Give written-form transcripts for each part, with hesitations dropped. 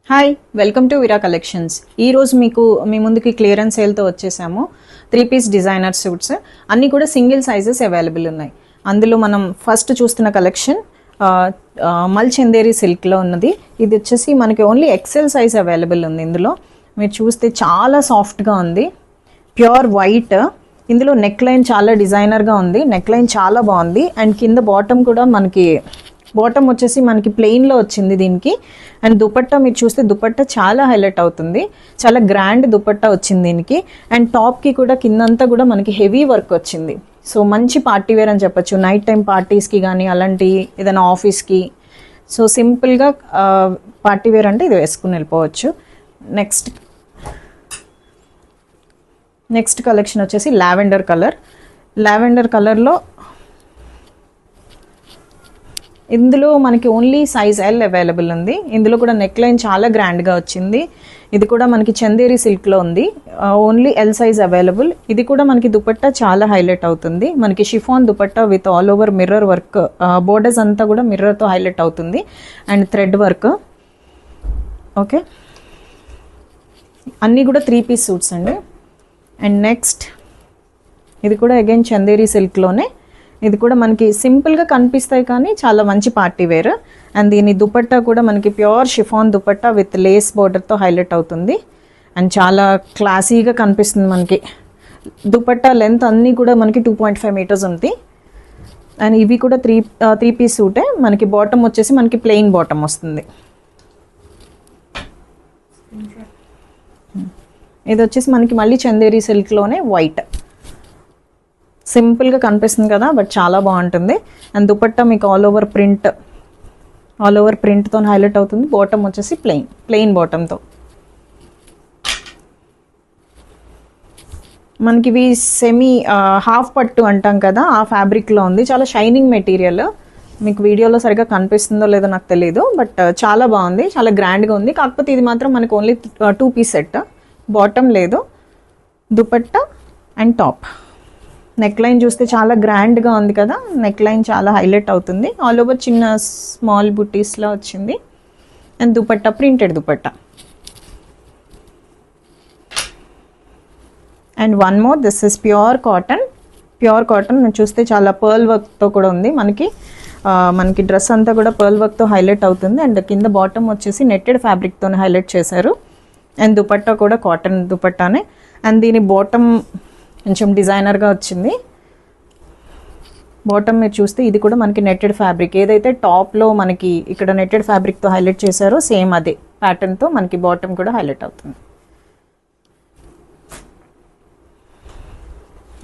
Hi, welcome to Vira collections. ఈరోజు మీ ముందుకి క్లియరెన్స్ సేల్తో వచ్చేసాము. 3-piece డిజైనర్ సూట్స్ అన్నీ కూడా సింగిల్ సైజెస్ అవైలబుల్ ఉన్నాయి. అందులో మనం ఫస్ట్ చూస్తున్న కలెక్షన్ మల్ చందేరి సిల్క్లో ఉన్నది. ఇది వచ్చేసి మనకి ఓన్లీ ఎక్సెల్ సైజ్ అవైలబుల్ ఉంది. ఇందులో మీరు చూస్తే చాలా సాఫ్ట్గా ఉంది, ప్యూర్ వైట్. ఇందులో నెక్ లైన్ చాలా డిజైనర్గా ఉంది, నెక్ లైన్ చాలా బాగుంది. అండ్ కింద బాటమ్ కూడా బాటమ్ వచ్చేసి మనకి ప్లెయిన్లో వచ్చింది దీనికి. అండ్ దుపట్టా మీరు చూస్తే దుపట్టా చాలా హైలైట్ అవుతుంది, చాలా గ్రాండ్ దుపట్టా వచ్చింది దీనికి. అండ్ టాప్కి కూడా కిందంతా కూడా మనకి హెవీ వర్క్ వచ్చింది. సో మంచి పార్టీ వేర్ అని చెప్పొచ్చు, నైట్ టైం పార్టీస్కి కానీ అలాంటి ఏదైనా ఆఫీస్కి. సో సింపుల్గా పార్టీ వేర్ అంటే ఇది వేసుకుని వెళ్ళిపోవచ్చు. నెక్స్ట్ కలెక్షన్ వచ్చేసి లావెండర్ కలర్లో ఇందులో మనకి ఓన్లీ సైజ్ ఎల్ అవైలబుల్ ఉంది. ఇందులో కూడా నెక్ లైన్ చాలా గ్రాండ్గా వచ్చింది. ఇది కూడా మనకి చందేరి సిల్క్లో ఉంది, ఓన్లీ ఎల్ సైజ్ అవైలబుల్. ఇది కూడా మనకి దుపట్టా చాలా హైలైట్ అవుతుంది, మనకి chiffon dupatta with all over mirror work, borders అంతా కూడా మిర్రర్తో హైలైట్ అవుతుంది. And thread work. ఓకే, అన్నీ కూడా 3-piece సూట్స్ అండి. అండ్ నెక్స్ట్ ఇది కూడా అగైన్ చందేరి సిల్క్లోనే. ఇది కూడా మనకి సింపుల్గా కనిపిస్తాయి కానీ చాలా మంచి పార్టీ వేర్. అండ్ దీని దుపట్టా కూడా మనకి pure chiffon dupatta with lace బోర్డర్తో హైలైట్ అవుతుంది. అండ్ చాలా క్లాసీగా కనిపిస్తుంది మనకి. దుపట్టా లెంత్ అన్నీ కూడా మనకి 2.5 meters ఉంది. అండ్ ఇవి కూడా త్రీ పీస్ సూటే. మనకి బాటమ్ వచ్చేసి మనకి ప్లెయిన్ బాటమ్ వస్తుంది. ఇది వచ్చేసి మనకి మళ్ళీ చందేరి సిల్క్లోనే వైట్, సింపుల్గా కనిపిస్తుంది కదా, బట్ చాలా బాగుంటుంది. అండ్ దుపట్టా మీకు ఆల్ ఓవర్ ప్రింట్తో హైలైట్ అవుతుంది. బాటమ్ వచ్చేసి ప్లెయిన్ బాటమ్తో. మనకి ఇవి సెమీ హాఫ్ పట్టు అంటాం కదా, ఆ ఫ్యాబ్రిక్లో ఉంది. చాలా షైనింగ్ మెటీరియల్. మీకు వీడియోలో సరిగ్గా కనిపిస్తుందో లేదో నాకు తెలియదు, బట్ చాలా బాగుంది, చాలా గ్రాండ్గా ఉంది. కాకపోతే ఇది మాత్రం మనకు ఓన్లీ 2-piece సెట్. బాటమ్ లేదు, dupatta and top. Neck line చూస్తే చాలా గ్రాండ్గా ఉంది కదా, నెక్ లైన్ చాలా హైలైట్ అవుతుంది. ఆల్ ఓవర్ చిన్న స్మాల్ బుటీస్లా వచ్చింది. And dupatta printed dupatta. And one more, this is pure cotton. చూస్తే చాలా పర్ల్ వర్క్తో కూడా ఉంది. మనకి డ్రెస్ అంతా కూడా పర్ల్ వర్క్తో హైలైట్ అవుతుంది. అండ్ కింద బాటమ్ వచ్చేసి నెట్టెడ్ ఫ్యాబ్రిక్తో హైలైట్ చేశారు. అండ్ దుపట్టా కూడా కాటన్ దుపట్టానే. అండ్ దీని బాటమ్ కొంచెం డిజైనర్గా వచ్చింది. బాటమ్ మీరు చూస్తే ఇది కూడా మనకి నెట్టెడ్ ఫ్యాబ్రిక్, ఏదైతే టాప్లో మనకి ఇక్కడ నెట్టెడ్ ఫ్యాబ్రిక్తో హైలైట్ చేశారో సేమ్ అదే ప్యాటర్న్తో మనకి బాటమ్ కూడా హైలైట్ అవుతుంది.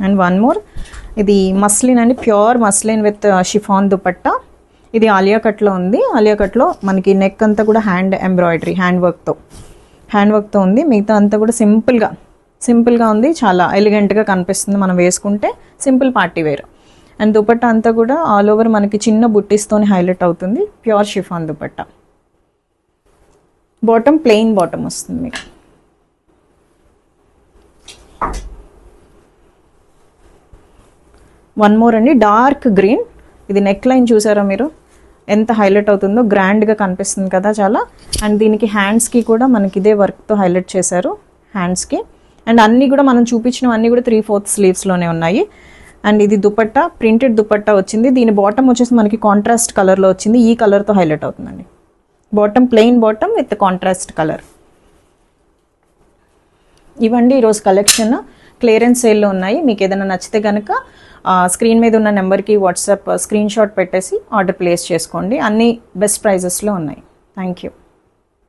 అండ్ వన్ మోర్, ఇది మస్లిన్ అండి, pure muslin with chiffon dupatta. ఇది ఆలియా కట్లో ఉంది. ఆలియా కట్లో మనకి నెక్ అంతా కూడా హ్యాండ్ ఎంబ్రాయిడరీ, హ్యాండ్ వర్క్తో ఉంది. మిగతా అంతా కూడా సింపుల్గా ఉంది, చాలా ఎలిగెంట్గా కనిపిస్తుంది మనం వేసుకుంటే. Simple party wear. And dupatta అంతా కూడా ఆల్ ఓవర్ మనకి చిన్న బుట్టీస్తోని హైలైట్ అవుతుంది. Pure chiffon dupatta. Bottom plain bottom వస్తుంది మీకు. వన్ మోర్ అండి, డార్క్ గ్రీన్. ఇది నెక్ లైన్ చూసారా మీరు, ఎంత హైలైట్ అవుతుందో, గ్రాండ్గా కనిపిస్తుంది కదా చాలా. అండ్ దీనికి హ్యాండ్స్కి కూడా మనకి ఇదే వర్క్తో హైలైట్ చేశారు హ్యాండ్స్కి. అండ్ అన్నీ కూడా మనం చూపించినవన్నీ కూడా 3/4 స్లీవ్స్లోనే ఉన్నాయి. అండ్ ఇది దుపట్టా ప్రింటెడ్ దుపట్టా వచ్చింది. దీని బాటమ్ వచ్చేసి మనకి కాంట్రాస్ట్ కలర్లో వచ్చింది, ఈ కలర్తో హైలైట్ అవుతుందండి. Bottom plain bottom with contrast colour. ఇవండి ఈరోజు కలెక్షన్. క్లియరెన్స్ సేల్లో ఉన్నాయి. మీకు ఏదైనా నచ్చితే కనుక స్క్రీన్ మీద ఉన్న నెంబర్కి వాట్సాప్ స్క్రీన్ షాట్ పెట్టేసి ఆర్డర్ ప్లేస్ చేసుకోండి. అన్నీ బెస్ట్ ప్రైజెస్లో ఉన్నాయి. Thank you.